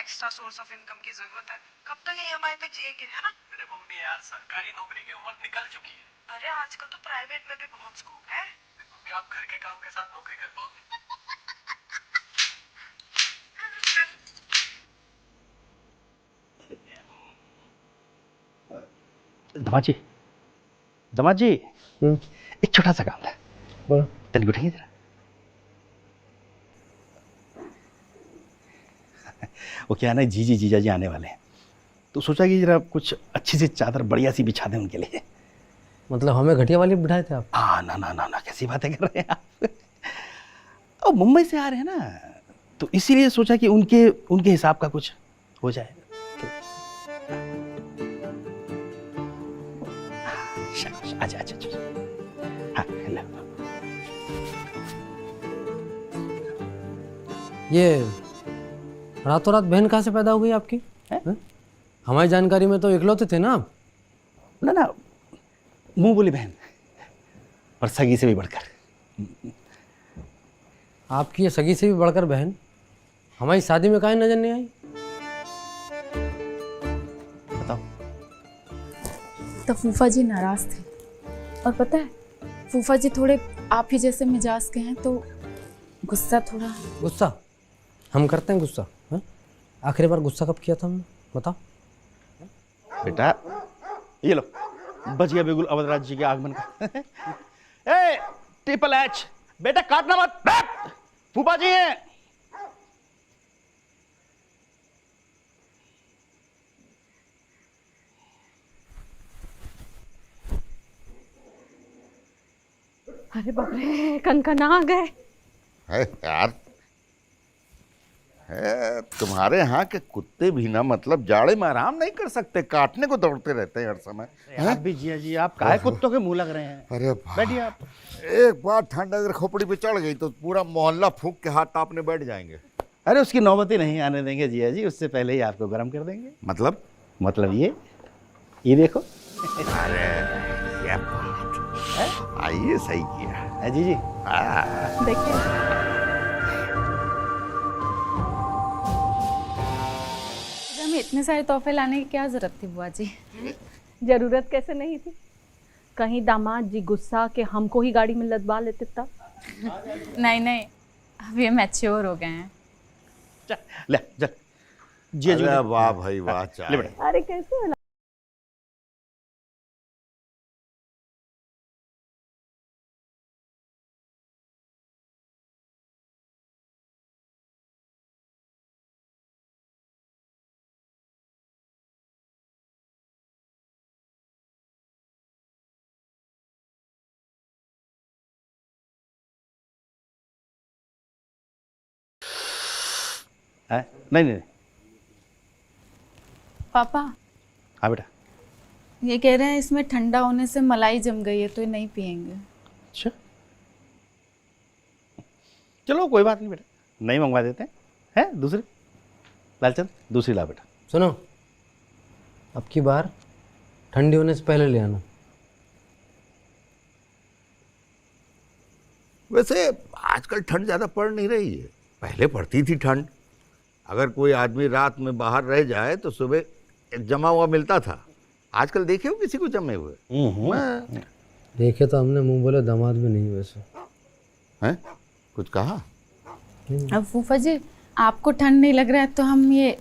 Extra source of income की जरूरत है। कब तक ईएमआई पे जिएंगे, है ना? मेरे मम्मी यार, सरकारी नौकरी की उम्र निकल चुकी है। अरे आजकल तो प्राइवेट में भी बहुत स्कोप है। क्या आप घर के काम के साथ नौकरी कर पाओगे? दमाजी, दमाजी, एक छोटा सा काम था। बोलो। तनिक उठेंगे जरा। वो क्या है ना, जीजी जीजा जी आने वाले हैं, तो सोचा कि जरा कुछ अच्छी सी चादर बढ़िया सी बिछा दें उनके लिए। मतलब हमें घटिया वाली बिठाए थे आप? ना ना ना ना, कैसी बातें कर रहे हैं आप। और मुंबई से आ रहे हैं ना, तो इसीलिए सोचा कि उनके उनके हिसाब का कुछ हो जाए। अच्छा अच्छा अच्छा, हाँ लो। ये रातों रात बहन कहाँ से पैदा हो गई आपकी? हमारी जानकारी में तो इकलौते थे ना आप? ना ना, मुंह बोली बहन, और सगी से भी बढ़कर। आपकी ये सगी से भी बढ़कर बहन हमारी शादी में काहे नजर नहीं आई? बताओ। तो फूफा जी नाराज थे, और पता है फूफा जी थोड़े आप ही जैसे मिजाज के हैं, तो गुस्सा थोड़ा। गुस्सा? हम करते हैं गुस्सा? हैं? आखिरी बार गुस्सा कब किया था हमने, बताओ? बेटा ये लो, बच गया बिल्कुल अवधराज जी के आगमन का। ए ट्रिपल एच, बेटा काटना मत, फूफा जी हैं। अरे बाप रे, कनकना आ गए। है यार, है तुम्हारे यहाँ के कुत्ते भी ना, मतलब जाड़े में आराम नहीं कर सकते, काटने को दौड़ते रहते हैं हर समय। आप भी जिया जी, आप काहे कुत्तों के मुंह लग रहे हैं? अरे बैठिए आप। एक बार ठंड अगर खोपड़ी पे चढ़ गई तो पूरा मोहल्ला फूंक के हाथ तापने बैठ जाएंगे। अरे उसकी नौबत ही नहीं आने देंगे जिया जी, उससे पहले ही आपको गर्म कर देंगे। मतलब ये देखो। अरे क्या बात है, आइए, सही किया है जी जी। देखिए हमें इतने सारे तोहफे लाने की क्या जरूरत थी बुआ जी? जरूरत कैसे नहीं थी? कहीं दामाद जी गुस्सा के हमको ही गाड़ी में लदवा लेते तब। नहीं नहीं, अब ये मैच्योर हो गए हैं। चल ले चल जिया जी। अरे वाह भाई वाह, ले चाय। बेटा। अरे कैसे होला? है नहीं नहीं। पापा हाँ बेटा। ये कह रहे हैं इसमें ठंडा होने से मलाई जम गई है, तो ये नहीं पियेंगे। अच्छा चलो कोई बात नहीं बेटा, नहीं मंगवा देते हैं दूसरी। लालचंद दूसरी ला बेटा। सुनो, अब की बार ठंडी होने से पहले ले आना। वैसे आजकल ठंड ज्यादा पड़ नहीं रही है, पहले पड़ती थी ठंड। अगर कोई आदमी रात में बाहर रह जाए तो सुबह एक जमा हुआ मिलता था। आजकल देखे हो किसी को जमे हुए? देखे तो हमने, मुंह बोले दामाद भी नहीं वैसे। हैं? कुछ कहा? अब फूफा जी आपको ठंड नहीं लग रहा है तो हम ये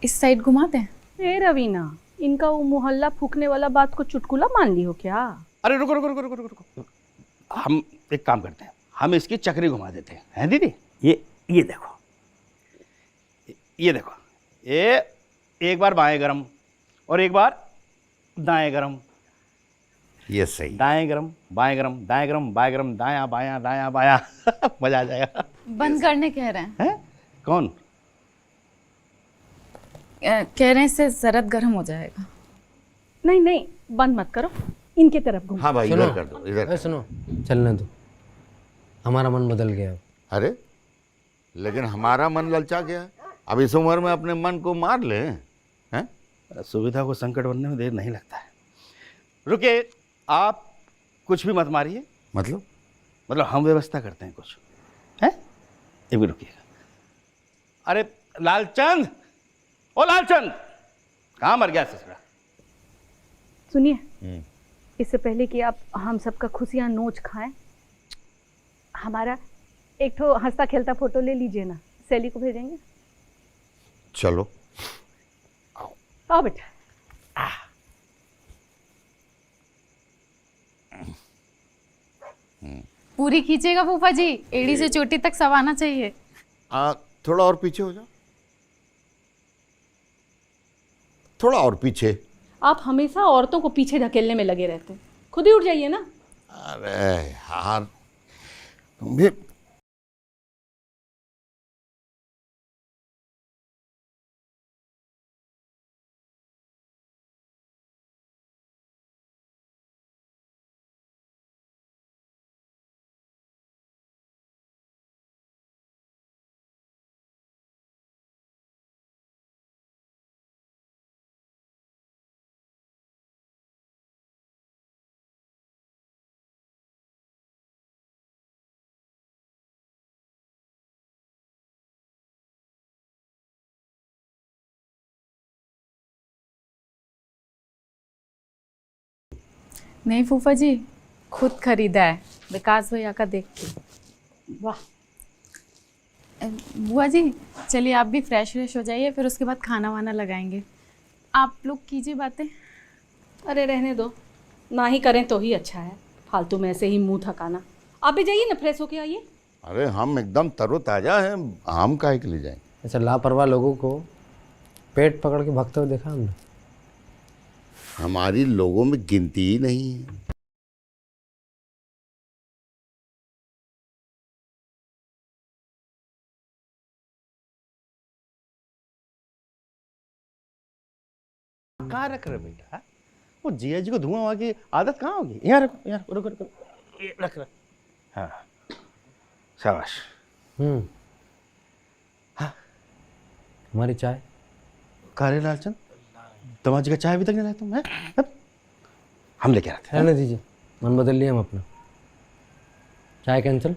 इस साइड घुमाते हैं। ए रवीना, इनका वो मोहल्ला फूकने वाला बात को चुटकुला मान ली हो क्या? अरे रुको रुको रुको रुको रुको, हम एक काम करते हैं, हम इसकी चक्री घुमा देते हैं दीदी। ये देखो, ये देखो, ये एक बार बाएं गरम और एक बार दाएं गरम। ये सही। दाएं गरम बाएं गरम, दाएं गरम बाएं गरम, दायां बायां दायां बायां। मजा आ जाएगा। बंद करने कह रहे हैं। हैं? कौन? कह रहे हैं इससे जरद गर्म हो जाएगा। नहीं नहीं, बंद मत करो, इनके तरफ घूमो। हाँ भाई, सुनो। इधर कर दो, इधर। सुनो, चलने दो, हमारा मन बदल गया अब। अरे लेकिन हमारा मन ललचा गया, अब इस उम्र में अपने मन को मार ले। हैं? सुविधा को संकट बनने में देर नहीं लगता है। रुकिए, आप कुछ भी मत मारिए। मतलब हम व्यवस्था करते हैं कुछ, हैं? एक मिनट रुकिएगा। अरे लालचंद, ओ लालचंद, कहाँ मर गया ससुरा? सुनिए, इससे पहले कि आप हम सबका खुशियाँ नोच खाएं, हमारा एक ठो हंसता खेलता फोटो ले लीजिए ना, सैली को भेजेंगे। चलो आओ बेटा। पूरी खींचेगा फूफा जी, एड़ी से चोटी तक सब आना चाहिए। थोड़ा और पीछे हो जाओ, थोड़ा और पीछे। आप हमेशा औरतों को पीछे ढकेलने में लगे रहते हैं, खुद ही उठ जाइए ना। अरे यार, तुम भी। नहीं फूफा जी, खुद खरीदा है विकास भैया का देख के। वाह। बुआ जी चलिए आप भी फ्रेश हो जाइए, फिर उसके बाद खाना वाना लगाएंगे। आप लोग कीजिए बातें। अरे रहने दो, ना ही करें तो ही अच्छा है, फालतू में ऐसे ही मुंह थकाना। आप भी जाइए ना, फ्रेश होके आइए। अरे हम एकदम तरोताजा हैं, हम काहे के लिए जाएंगे? ऐसे लापरवाह लोगों को पेट पकड़ के भागते हुए देखा हमने। हमारी लोगों में गिनती ही नहीं है। कहाँ रख रहे बेटा? वो जिया जी को धुआं वहाँ की आदत कहाँ होगी? यहाँ रखो, यहाँ रुको रुको, ये रख। हाँ शाबाश। हाँ, हमारी चाय। कारे लालचंद, दमा जी का चाय अभी तक नहीं लाए तुम? हैं? हम लेके आते हैं। रहने दीजिए, मन बदल लिया हम अपना। चाय कैंसिल।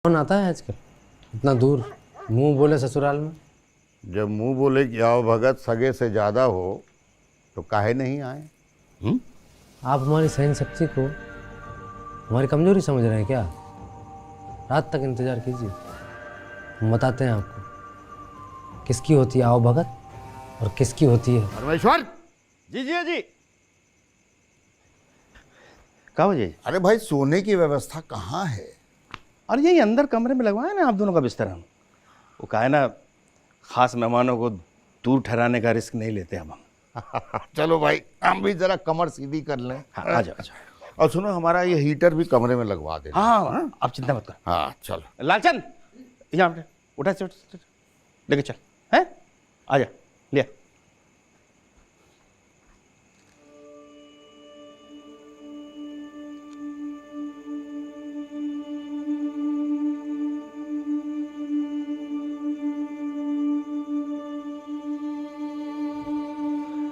कौन आता है आजकल इतना दूर, मुंह बोले ससुराल में? जब मुंह बोले कि आओ भगत सगे से ज्यादा हो तो काहे नहीं आए? आप हमारी सहन शक्ति को हमारी कमजोरी समझ रहे हैं क्या? रात तक इंतजार कीजिए, हम बताते हैं आपको किसकी होती है आओ भगत और किसकी होती है। परमेश्वर जी जी जी। कहाँ हो जी? अरे भाई, सोने की व्यवस्था कहाँ है? और यही अंदर कमरे में लगवाए ना आप दोनों का बिस्तर। हम वो कहा है ना, खास मेहमानों को दूर ठहराने का रिस्क नहीं लेते अब हम। चलो भाई, हम भी जरा कमर सीधी कर लें। हाँ आ जाओ आ जाओ। और सुनो, हमारा ये हीटर भी कमरे में लगवा दे। हाँ आप चिंता मत करो। हाँ चलो। लालचंद यहाँ पे उठा से लेके चल, है आ जा ले।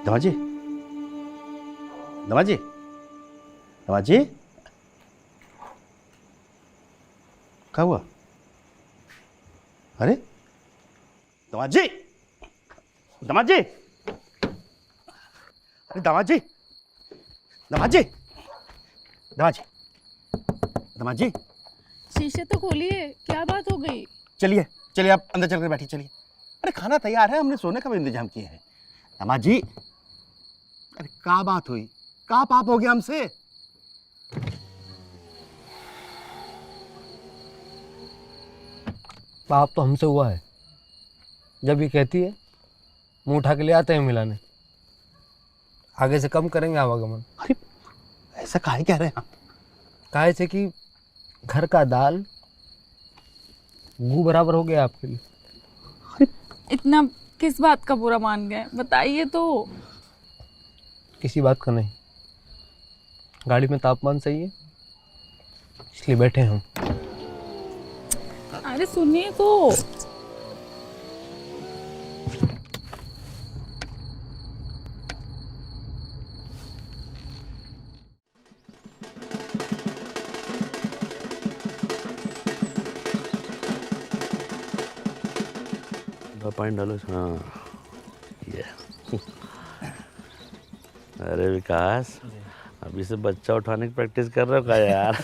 दमाजी, दमाजी, दमाजी, क्या हुआ? अरे दमाजी, दमाजी, अरे दमाजी, दमाजी, दमाजी, दमाजी, शीशे तो खोलिए, क्या बात हो गई? चलिए चलिए आप अंदर चलकर बैठिए, चलिए। अरे खाना तैयार है, हमने सोने का भी इंतजाम किया है। दमाजी, अरे क्या बात हुई? क्या पाप हो गया हमसे? पाप तो हमसे हुआ है, जब ये कहती है मुंह उठा के ले आते हैं मिलाने। आगे से कम करेंगे आवागमन। अरे ऐसा काहे कह रहे हैं आप? काहे से कि घर का दाल गू बराबर हो गया आपके लिए। इतना किस बात का बुरा मान गए, बताइए तो। किसी बात का नहीं, गाड़ी में तापमान सही है इसलिए बैठे हैं हम। अरे सुनिए तो। पॉइंट डालो। हाँ ये अरे विकास, अभी से बच्चा उठाने की प्रैक्टिस कर रहे हो क्या यार?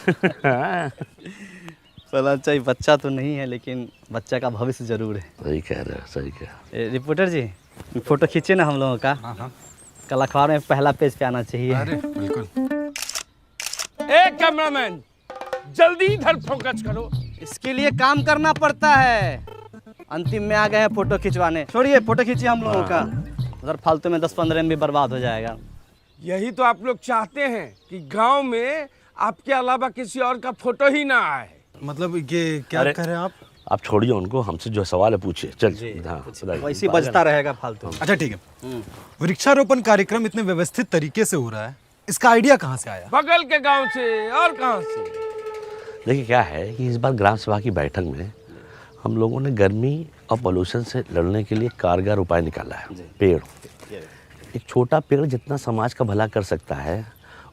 चला चाहिए, बच्चा तो नहीं है लेकिन बच्चा का भविष्य जरूर है। सही कह रहे हो, सही कह। रिपोर्टर जी, फोटो खींचिए ना हम लोगों का। हाँ। कल अखबार में पहला पेज पे आना चाहिए। अरे बिल्कुल। ए कैमरामैन, जल्दी इधर फोकस करो। इसके लिए काम करना पड़ता है। अंतिम में आ गए हैं फोटो खिंचवाने। छोड़िए, फोटो खींचिए हम लोगों का। उधर फालतू में 10-15 MB बर्बाद हो जाएगा। यही तो आप लोग चाहते हैं कि गांव में आपके अलावा किसी और का फोटो ही ना आए। मतलब ये क्या कह रहे हैं आप छोड़िए उनको, हमसे जो सवाल है पूछिए। चल हाँ, वैसे बजता रहेगा फालतू। अच्छा ठीक है। वृक्षारोपण कार्यक्रम इतने व्यवस्थित तरीके से हो रहा है, इसका आइडिया कहाँ से आया? बगल के गांव से और कहां से? देखिए क्या है कि इस बार ग्राम सभा की बैठक में हम लोगों ने गर्मी और पोल्यूशन से लड़ने के लिए कारगर उपाय निकाला है। पेड़, एक छोटा पेड़ जितना समाज का भला कर सकता है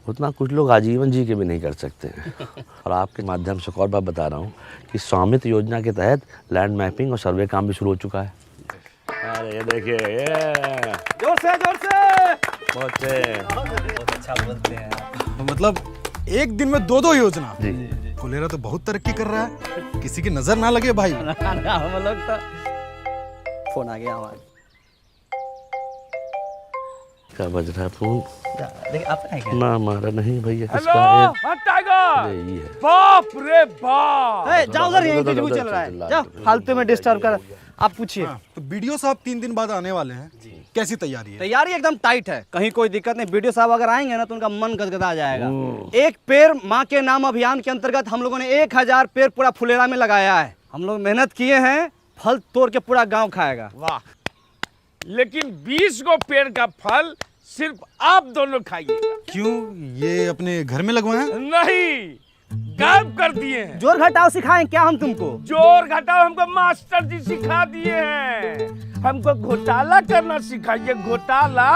उतना कुछ लोग आजीवन जी के भी नहीं कर सकते हैं। और आपके माध्यम से एक और बात बता रहा हूँ कि स्वामित्व योजना के तहत लैंड मैपिंग और सर्वे काम भी शुरू हो चुका है। अरे ये देखिए, ये जोर से बहुत अच्छा बोलते हैं आप। मतलब एक दिन में 2 योजना। जी। फुलेरा तो बहुत तरक्की कर रहा है, किसी की नजर ना लगे भाई। हम लोग तो फोन आ गया हमारा। क्या बज रहा है फोन? देखिए आप है क्या? ना हमारा नहीं भैया, हेलो किसका है? टाइगर, अरे ये है। बाप रे बाप। जाओ उधर, यहीं इंटरव्यू चल रहा है। जाओ, फालतू में डिस्टर्ब कर। आप पूछिए। तो वीडियो साहब 3 दिन बाद आने वाले हैं, कैसी तैयारी है? तैयारी एकदम टाइट है, कहीं कोई दिक्कत नहीं। वीडियो साहब अगर आएंगे ना तो उनका मन गदगदा जाएगा। एक पेड़ माँ के नाम अभियान के अंतर्गत हम लोगों ने 1000 पेड़ पूरा फुलेरा में लगाया है। हम लोग मेहनत किए हैं, फल तोड़ के पूरा गांव खाएगा। वाह, लेकिन 20 गो पेड़ का फल सिर्फ आप दोनों खाइएगा। क्यों, ये अपने घर में लगवाए हैं? नहीं, गायब कर दिए हैं। जोर घटाओ सिखाएं क्या हम तुमको? जोर घटाओ हमको मास्टर जी सिखा दिए हैं। हमको घोटाला करना सिखाइए। घोटाला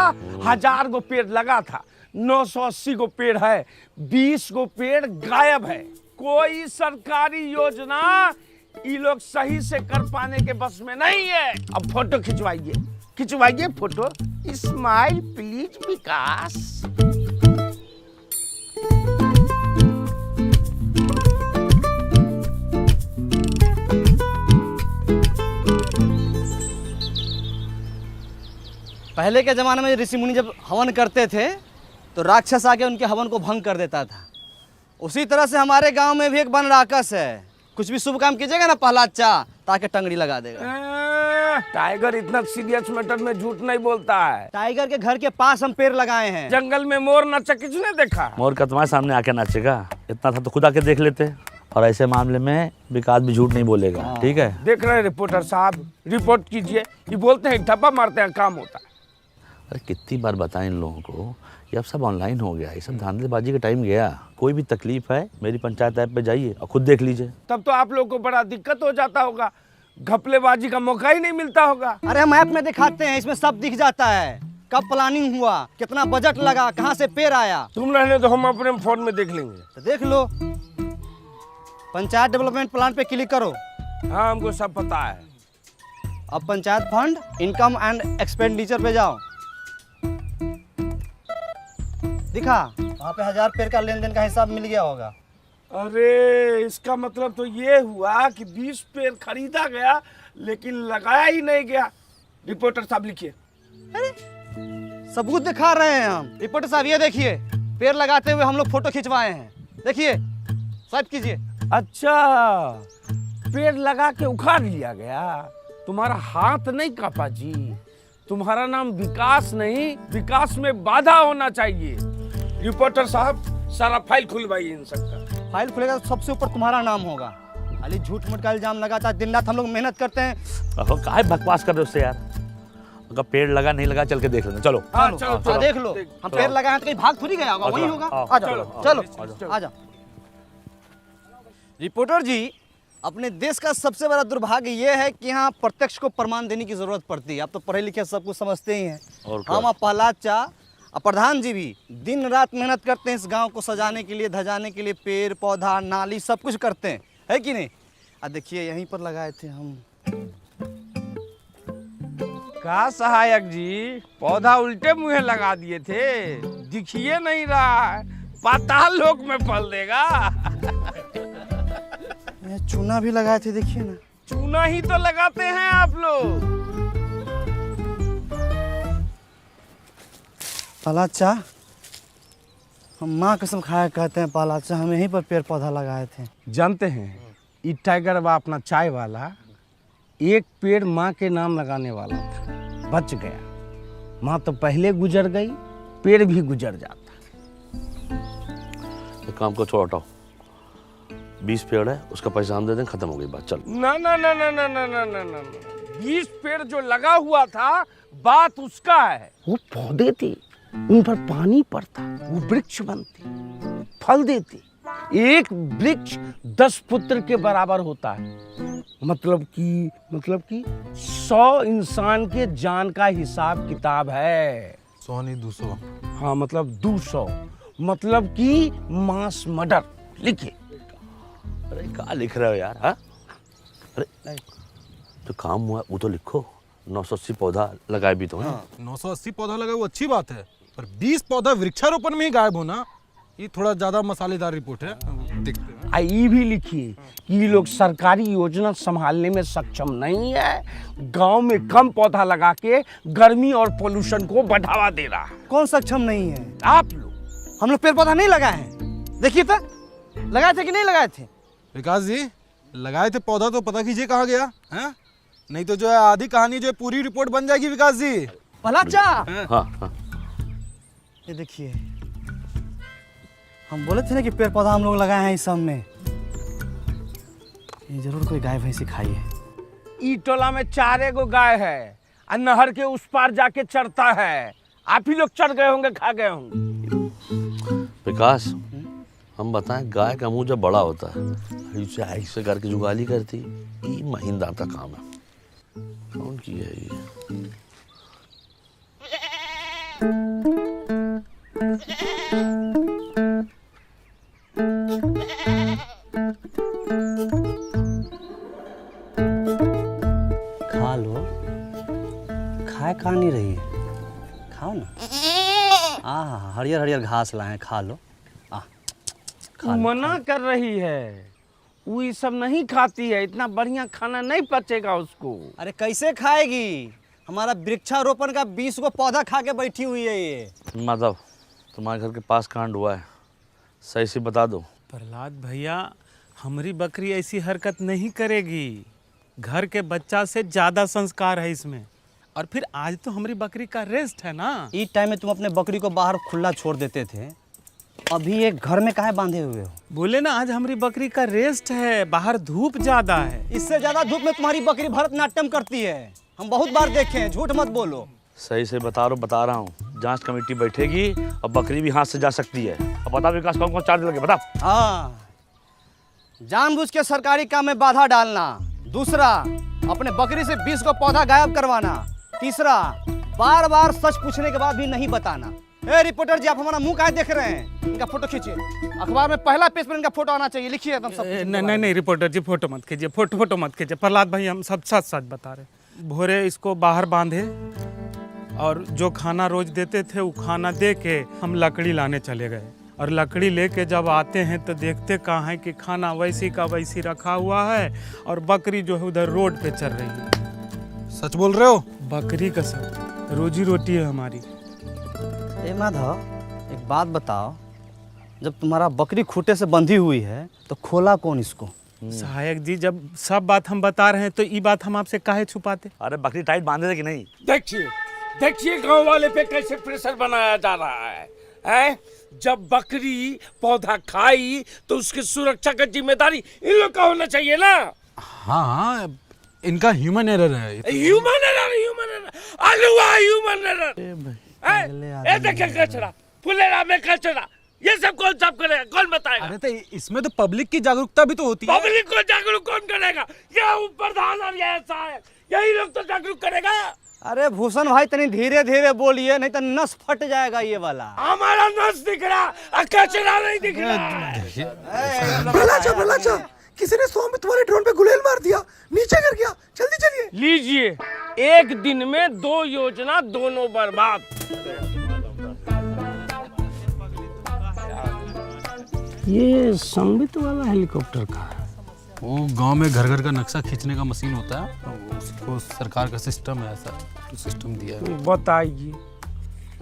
1000 गो पेड़ लगा था, 980 गो पेड़ है, 20 गो पेड़ गायब है। कोई सरकारी योजना ये लोग सही से कर पाने के बस में नहीं है। अब फोटो खिंचवाइए फोटो। स्माइल प्लीज विकास। पहले के ज़माने में ऋषि मुनि जब हवन करते थे तो राक्षस आके उनके हवन को भंग कर देता था। उसी तरह से हमारे गांव में भी एक वन राक्षस है। कुछ भी शुभ काम कीजिएगा ना पहला चा ताकि टंगड़ी लगा देगा। टाइगर इतना सीरियस मैटर में झूठ नहीं बोलता है। टाइगर के घर के पास हम पेड़ लगाए हैं। जंगल में मोर नाचा किसने देखा? मोर का तुम्हारे सामने आके नाचेगा? इतना था तो खुद आके देख लेते। और ऐसे मामले में विकास भी झूठ नहीं बोलेगा। ठीक है, देख रहे हैं रिपोर्टर साहब, रिपोर्ट कीजिए। ये बोलते हैं ठप्पा मारते हैं, काम होता है। अरे कितनी बार बताएं इन लोगों को, ये अब सब ऑनलाइन हो गया, ये सब धांधलेबाजी का टाइम गया। कोई भी तकलीफ है मेरी पंचायत ऐप पे जाइए और खुद देख लीजिए। तब तो आप लोग को बड़ा दिक्कत हो जाता होगा, घपलेबाजी का मौका ही नहीं मिलता होगा। अरे हम ऐप में दिखाते हैं, इसमें सब दिख जाता है। कब प्लानिंग हुआ, कितना बजट लगा, कहाँ से पेड़ आया। तुम रहने तो हम अपने फोन में देख लेंगे। तो देख लो, पंचायत डेवलपमेंट प्लान पे क्लिक करो। हाँ, हमको सब पता है। अब panchayat fund income and expenditure पे जाओ। दिखा, वहाँ पे 1000 पेड़ का लेन देन का हिसाब मिल गया होगा। अरे इसका मतलब तो ये हुआ कि 20 पेड़ खरीदा गया लेकिन लगाया ही नहीं गया। रिपोर्टर साहब लिखिए। अरे सबूत दिखा रहे हैं हम। रिपोर्टर साहब ये देखिए, पेड़ लगाते हुए हम लोग फोटो खिंचवाए हैं। देखिए, स्वाइप कीजिए। अच्छा, पेड़ लगा के उखाड़ लिया गया। तुम्हारा हाथ नहीं कापा जी। तुम्हारा नाम विकास नहीं, विकास में बाधा होना चाहिए। रिपोर्टर साहब, सारा फाइल खुलवाइए इन सबका। फाइल खुलेगा तो सबसे ऊपर तुम्हारा नाम होगा। खाली झूठ मूठ का इल्जाम लगाता है। दिन रात हम लोग मेहनत करते हैं। काहे बकवास कर रहे हो उससे यार? अगर पेड़ लगा नहीं लगा चल के देख लेना। चलो हाँ, चलो देख लो। हम पेड़ लगाए हैं तो कहीं भाग थोड़ी गया होगा, वही होगा। आ जाओ, चलो आ जाओ। रिपोर्टर जी, अपने देश का सबसे बड़ा दुर्भाग्य ये है कि यहाँ प्रत्यक्ष को प्रमाण देने की जरूरत पड़ती है। आप तो पढ़े लिखे सब कुछ समझते ही हैं। और क्या? हम प्रहलाद चा और प्रधान जी भी दिन रात मेहनत करते हैं इस गांव को सजाने के लिए, धजाने के लिए, पेड़ पौधा नाली सब कुछ करते हैं, है कि नहीं? देखिए यहीं पर लगाए थे हम। का सहायक जी, पौधा उल्टे मुंह लगा दिए थे, दिखिए नहीं रहा है, पाताल लोक में फल देगा। चूना भी लगाए थे, देखिए ना। चूना ही तो लगाते हैं आप लोग। प्रहलाद चा, हम माँ कसम खाया कहते हैं प्रहलाद चा, हम यहीं पर पेड़ पौधा लगाए थे। जानते हैं, ये टाइगर बा अपना चाय वाला एक पेड़ माँ के नाम लगाने वाला था, बच गया। माँ तो पहले गुजर गई, पेड़ भी गुजर जाता। काम को छोड़ हटाओ, 20 पेड़ है, उसका पैसा हम दे दें, खत्म हो गई बात, चल। ना ना ना ना ना ना ना ना ना 20 पेड़ जो लगा हुआ था, बात उसका है। वो पौधे थे, उन पर पानी पड़ता, वो वृक्ष बनते, फल देते। एक वृक्ष 10 पुत्र के बराबर होता है। मतलब कि 100 इंसान के जान का हिसाब किताब है। 100 नहीं 200। हाँ मतलब 200, मतलब कि मास मर्डर। लिखिए। अरे क्या लिख रहे हो यार? हाँ, अरे जो काम हुआ वो तो लिखो। 980 पौधा लगाए भी तो हैं। 980 पौधा लगाए वो अच्छी बात है, पर 20 पौधा वृक्षारोपण में ही गायब होना, ये थोड़ा ज्यादा मसालेदार रिपोर्ट है। देखते हैं। ये भी लिखिए कि ये लोग सरकारी योजना संभालने में सक्षम नहीं है, गांव में कम पौधा लगा के गर्मी और पोल्यूशन को बढ़ावा दे रहा है। कौन सक्षम नहीं है? आप लोग। हम लोग पेड़ पौधा नहीं लगाए हैं। देखिए तो, लगाए थे कि नहीं लगाए थे? विकास जी, लगाए थे पौधा तो पता कीजिए कहाँ गया है, नहीं तो जो है आधी कहानी जो है पूरी रिपोर्ट बन जाएगी। विकास जी, प्रहलाद चा, हाँ। ये देखिए, हम बोले थे ना कि पेड़ पौधा हम लोग लगाए हैं इस सब में। ये जरूर कोई गाय भैंसी खाई है। ई टोला में 4 गो गाय है और नहर के उस पार जाके चरता है। आप ही लोग चढ़ गए होंगे, खा गए होंगे। विकास, हम बताएं, गाय का मुंह जब बड़ा होता है, ऐसे ऐसे करके जुगाली करती, ये महीनदार का काम है। कौन की है ये? खा लो, खाए खा नहीं रही है, खाओ ना। हरियर हरियर घास लाए हैं, खा लो। खा लो, मना कर रही है, वो ये सब नहीं खाती है, इतना बढ़िया खाना नहीं पचेगा उसको। अरे कैसे खाएगी? हमारा वृक्षारोपण का 20 को पौधा खा के बैठी हुई है ये। माधव, तुम्हारे घर के पास कांड हुआ है, सही से बता दो। प्रहलाद भैया, हमारी बकरी ऐसी हरकत नहीं करेगी। घर के बच्चा से ज़्यादा संस्कार है इसमें। और फिर आज तो हमारी बकरी का रेस्ट है ना। इस टाइम में तुम अपने बकरी को बाहर खुला छोड़ देते थे, अभी एक घर में काहे बांधे हुए हो? बोले ना आज हमारी बकरी का रेस्ट है, बाहर धूप ज़्यादा है। इससे ज़्यादा धूप में तुम्हारी बकरी भरतनाट्यम करती है, हम बहुत बार देखे हैं, झूठ मत बोलो। सही से बता रहा हूँ, जांच कमेटी बैठेगी और बकरी भी हाथ से जा सकती है। अब बता विकास, कौन कौन चार्ज लगे बता। हाँ, जानबूझ के सरकारी काम में बाधा डालना। दूसरा, अपने बकरी से 20 को पौधा गायब करवाना। तीसरा, बार बार सच पूछने के बाद भी नहीं बताना। ए रिपोर्टर जी, आप हमारा मुंह काहे देख रहे हैं? इनका फोटो खींचिए, अखबार में पहला पेज पर इनका फोटो आना चाहिए। लिखिए एकदम सब। नहीं रिपोर्टर जी, फोटो मत खींचिए, फोटो मत खींचिए। प्रहलाद भाई, हम सब सच बता रहे। भोरे इसको बाहर बांधे और जो खाना रोज देते थे वो खाना दे के हम लकड़ी लाने चले गए। और लकड़ी लेके जब आते हैं तो देखते कहाँ है कि खाना वैसी का वैसी रखा हुआ है और बकरी जो है उधर रोड पे चल रही है। सच बोल रहे हो? बकरी का सब रोजी रोटी है हमारी। ए माधव, एक बात बताओ, जब तुम्हारा बकरी खूंटे से बंधी हुई है तो खोला कौन इसको? सहायक जी, जब सब बात हम बता रहे हैं तो ये बात हम आपसे काहे छुपाते? अरे बकरी टाइट बांधे थे कि नहीं? देखिए गांव वाले पे कैसे प्रेशर बनाया जा रहा है? जब बकरी पौधा खाई तो उसकी सुरक्षा का जिम्मेदारी इन लोग का होना चाहिए ना। हाँ, इनका ह्यूमन एरर है। ह्यूमन एरर, आलूआ ह्यूमन एरर। देखिए कचरा, फुलेरा में कचरा, ये सब कौन साफ करेगा, कौन बताएगा? अरे तो इसमें तो पब्लिक की जागरूकता भी तो होती है। पब्लिक को जागरूक कौन करेगा? ये प्रधान और ये सहायक, यही लोग तो जागरूक करेगा। अरे भूषण भाई तनी धीरे धीरे बोलिए, नहीं तो नस फट जाएगा ये वाला। हमारा नस दिख रहा, कचरा नहीं दिख रहा। भला किसी ने स्वामित्व वाले ड्रोन पे गुलेल मार दिया, नीचे गिर गया, जल्दी चलिए। लीजिए, एक दिन में 2 योजना, दोनों बर्बाद। ये संबित वाला हेलीकॉप्टर का है। वो गांव में घर घर का नक्शा खींचने का मशीन होता है, तो उसको सरकार का सिस्टम है, ऐसा तो सिस्टम दिया है। बताइए,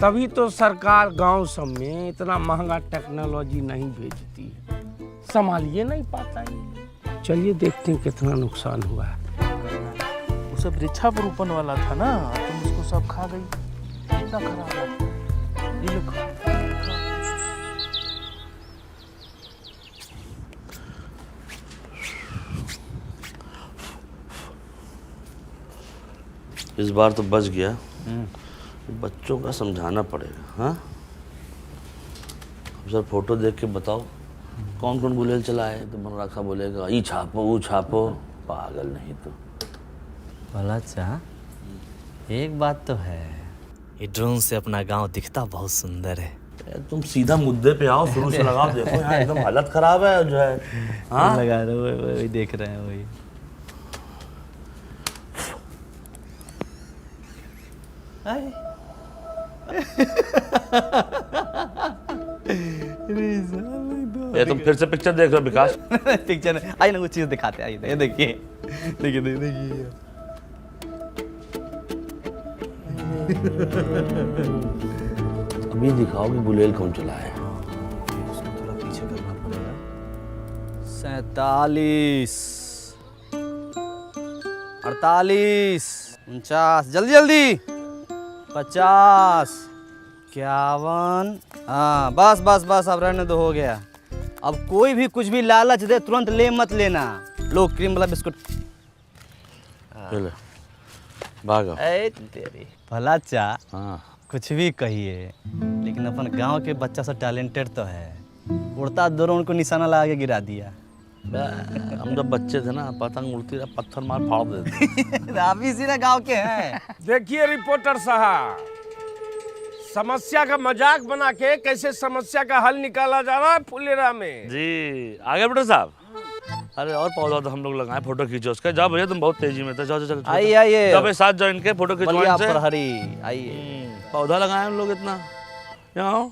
तभी तो सरकार गांव सब में इतना महंगा टेक्नोलॉजी नहीं भेजती है, संभालिए नहीं पाता है। चलिए देखते हैं कितना नुकसान हुआ है। वो सब वृक्षारोपण वाला था ना, तुम उसको सब खा गई, कितना खराब है। ये लो खाओ। इस बार तो बच गया। बच्चों का समझाना पड़ेगा। हाँ सर, फोटो देख के बताओ कौन कौन गुलेल चला है, तो मनराखा बोलेगा ई छापो वो छापो, पागल नहीं तो। भला चाह, एक बात तो है, ये ड्रोन से अपना गांव दिखता बहुत सुंदर है। तुम सीधा मुद्दे पे आओ, शुरू से लगाओ। देखो यार एकदम हालत खराब है जो है। हाँ लगा रहे हो, वही देख रहे हैं, वही। ये तुम फिर से पिक्चर देख रहे हो विकास? पिक्चर आइए ना, कुछ चीज दिखाते हैं। आइए देखिए, देखिए देखिए। अभी दिखाओ कि गुलेल कौन चला है। उसको थोड़ा पीछे करना पड़ेगा। 47 48 49, जल्दी जल्दी। 50 51। हाँ बस बस बस, अब रहने दो, हो गया। अब कोई भी कुछ भी लालच दे तुरंत ले मत लेना। लो क्रीम वाला बिस्कुट। ले भागो। तेरी भला चा। हाँ कुछ भी कहिए, लेकिन अपन गांव के बच्चा सब टैलेंटेड तो है। उड़ता ड्रोन को निशाना लगा के गिरा दिया। हम जब बच्चे थे ना, पतंग उड़ती रहा, पत्थर मार फाड़ देते। आप इसी ना गांव के हैं। देखिए रिपोर्टर साहब, समस्या का मजाक बना के कैसे समस्या का हल निकाला जा रहा है फुलेरा में। जी आगे बेटा साहब। अरे और पौधा तो हम लोग लगाए, फोटो खींचो उसका। जाओ भैया, तुम बहुत तेजी में थे। जाओ जाओ, आइए आइए, जाओ साथ जाओ इनके, फोटो खिंचवाने से। हरी आइए। पौधा लगाए हम लोग इतना। यहाँ आओ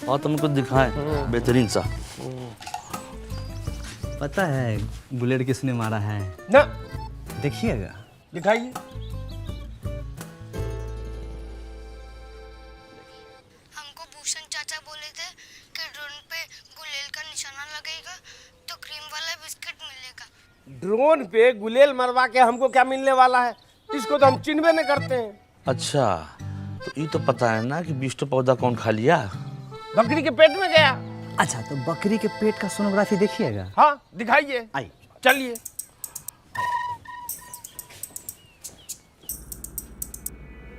और तुमको दिखाएं बेहतरीन सा। पता है बुलेट किसने मारा है? ना देखिएगा, दिखाइए। हमको भूषण चाचा बोले थे कि ड्रोन पे गुलेल का निशाना लगेगा तो क्रीम वाला बिस्किट मिलेगा। ड्रोन पे गुलेल मरवा के हमको क्या मिलने वाला है? इसको तो हम चिन्हबे नहीं करते हैं। अच्छा, तो ये तो पता है ना कि 20 पौधा कौन खा लिया? बकरी के पेट में गया। अच्छा, तो बकरी के पेट का सोनोग्राफी देखिएगा। हाँ दिखाइए। आइए चलिए।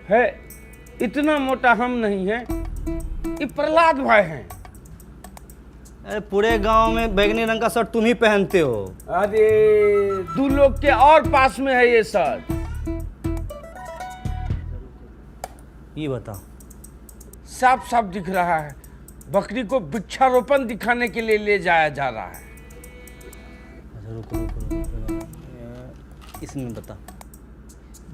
है इतना मोटा हम नहीं है, ये प्रहलाद भाई हैं। अरे पूरे गांव में बैगनी रंग का शर्ट तुम ही पहनते हो। अरे 2 लोग के और पास में है ये शर्ट। ये बताओ, साफ साफ दिख रहा है बकरी को वृक्षारोपण दिखाने के लिए ले जाया जा रहा है। अच्छा रुको, इसमें बता।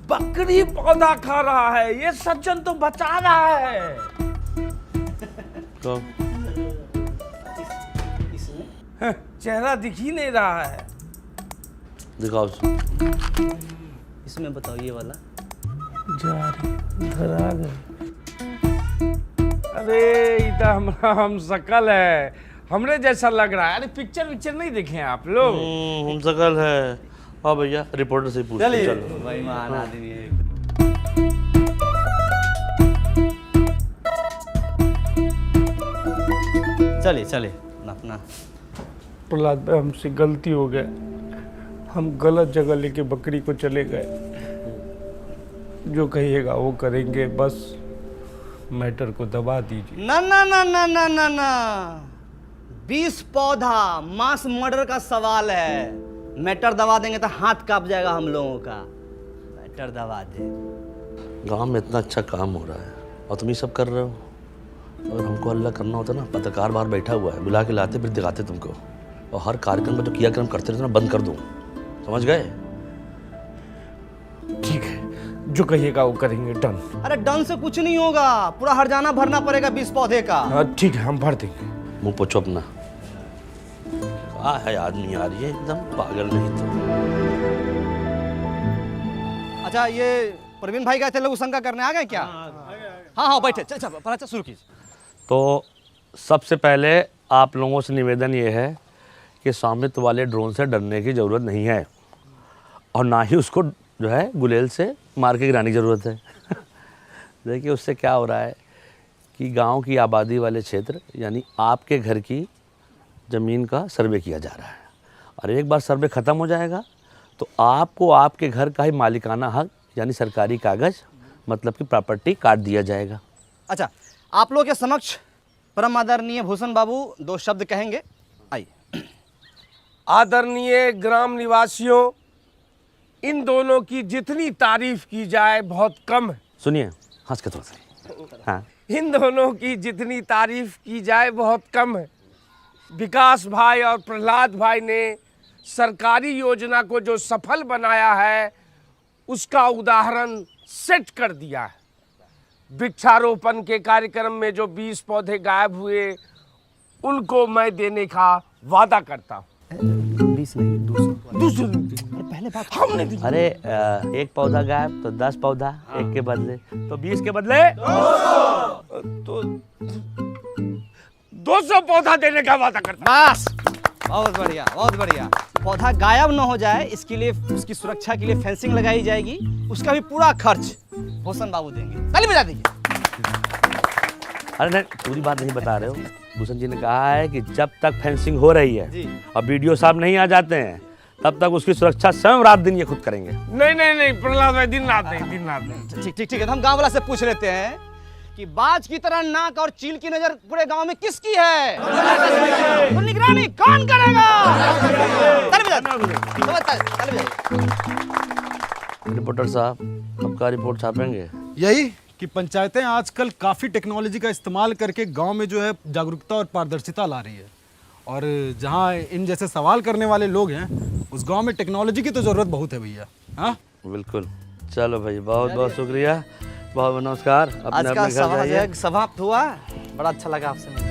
बकरी पौधा खा रहा है, ये सज्जन तो बचा रहा है। तो चेहरा दिख ही नहीं रहा है। दिखाओ। इसमें बताओ, ये वाला। जा रही धरा गए। अरे इधर हमारा हम शकल है, हमरे जैसा लग रहा है। अरे पिक्चर नहीं देखे आप लोग? हम शकल है। हाँ भैया, रिपोर्टर से पूछ चलो भाई, महान आदमी है। चलिए चलिए अपना। प्रहलाद भाई, हमसे गलती हो गया, हम गलत जगह लेके बकरी को चले गए। जो कहिएगा वो करेंगे, बस मैटर को दबा दीजिए। ना ना ना ना ना ना ना 20 पौधा मास मर्डर का सवाल है। मैटर दबा देंगे तो हाथ कांप जाएगा हम लोगों का। मैटर दबा दे। गांव में इतना अच्छा काम हो रहा है और तुम ये सब कर रहे हो। अगर हमको अल्लाह करना होता ना, पत्रकार बाहर बैठा हुआ है, बुला के लाते फिर दिखाते तुमको, और हर कार्यक्रम का जो क्रियाक्रम करते रहते ना बंद कर दूँ। समझ गए? ठीक है, जो कहिएगा वो करेंगे। डन। अरे डन से कुछ नहीं होगा, पूरा हरजाना भरना पड़ेगा 20 पौधे का। हाँ ठीक है, हम भर देंगे। मुंह पोछो अपना। है आदमी यार, ये एकदम पागल नहीं तो। अच्छा, ये प्रवीण भाई गए थे लघु शंका करने, आ गए क्या? हाँ हाँ बैठे। चल चल शुरू कीजिए। तो सबसे पहले आप लोगों से निवेदन ये है कि स्वामित्व वाले ड्रोन से डरने की ज़रूरत नहीं है, और ना ही उसको जो है गुलेल से मार के गिराने की ज़रूरत है। देखिए उससे क्या हो रहा है कि गांव की आबादी वाले क्षेत्र यानी आपके घर की ज़मीन का सर्वे किया जा रहा है, और एक बार सर्वे ख़त्म हो जाएगा तो आपको आपके घर का ही मालिकाना हक यानी सरकारी कागज़ मतलब कि प्रॉपर्टी काट दिया जाएगा। अच्छा, आप लोग के समक्ष परम आदरणीय भूषण बाबू 2 शब्द कहेंगे। आइए। आदरणीय ग्राम निवासियों, इन दोनों की जितनी तारीफ की जाए बहुत कम है। सुनिए, हंस के थोड़ा सा। हाँ, इन दोनों की जितनी तारीफ की जाए बहुत कम है। विकास भाई और प्रहलाद भाई ने सरकारी योजना को जो सफल बनाया है उसका उदाहरण सेट कर दिया है। वृक्षारोपण के कार्यक्रम में जो 20 पौधे गायब हुए उनको मैं देने का वादा करता हूँ। 20 नहीं, 200। पहले बात हमने अरे एक पौधा गायब तो 10 पौधा एक के बदले, तो 20 के बदले तो 200 पौधा देने का वादा करता हूँ। बस, बहुत बढ़िया बहुत बढ़िया। पौधा गायब न हो जाए इसके लिए, उसकी सुरक्षा के लिए फेंसिंग लगाई जाएगी, उसका भी पूरा खर्च भूषण बाबू देंगे। ताली बजा दीजिए। अरे नहीं, पूरी बात नहीं बता रहे हो। भूषण जी ने कहा है कि जब तक फेंसिंग हो रही है और वीडियो साहब नहीं आ जाते हैं तब तक उसकी सुरक्षा स्वयं रात दिन ये खुद करेंगे। नहीं प्रहलाद भाई, दिन रात नहीं। ठीक है, तो हम गांव वाला से पूछ लेते हैं कि बाज की तरह नाक और चील की नजर पूरे गांव में किसकी है? तो निगरानी कौन करेगा? रिपोर्टर साहब, आपका रिपोर्ट छापेंगे। यही कि पंचायतें आजकल काफ़ी टेक्नोलॉजी का इस्तेमाल करके गांव में जो है जागरूकता और पारदर्शिता ला रही है, और जहां इन जैसे सवाल करने वाले लोग हैं उस गांव में टेक्नोलॉजी की तो ज़रूरत बहुत है भैया। हाँ बिल्कुल। चलो भाई, बहुत बहुत शुक्रिया, बहुत नमस्कार। आज का समाप्त हुआ, बड़ा अच्छा लगा आपसे।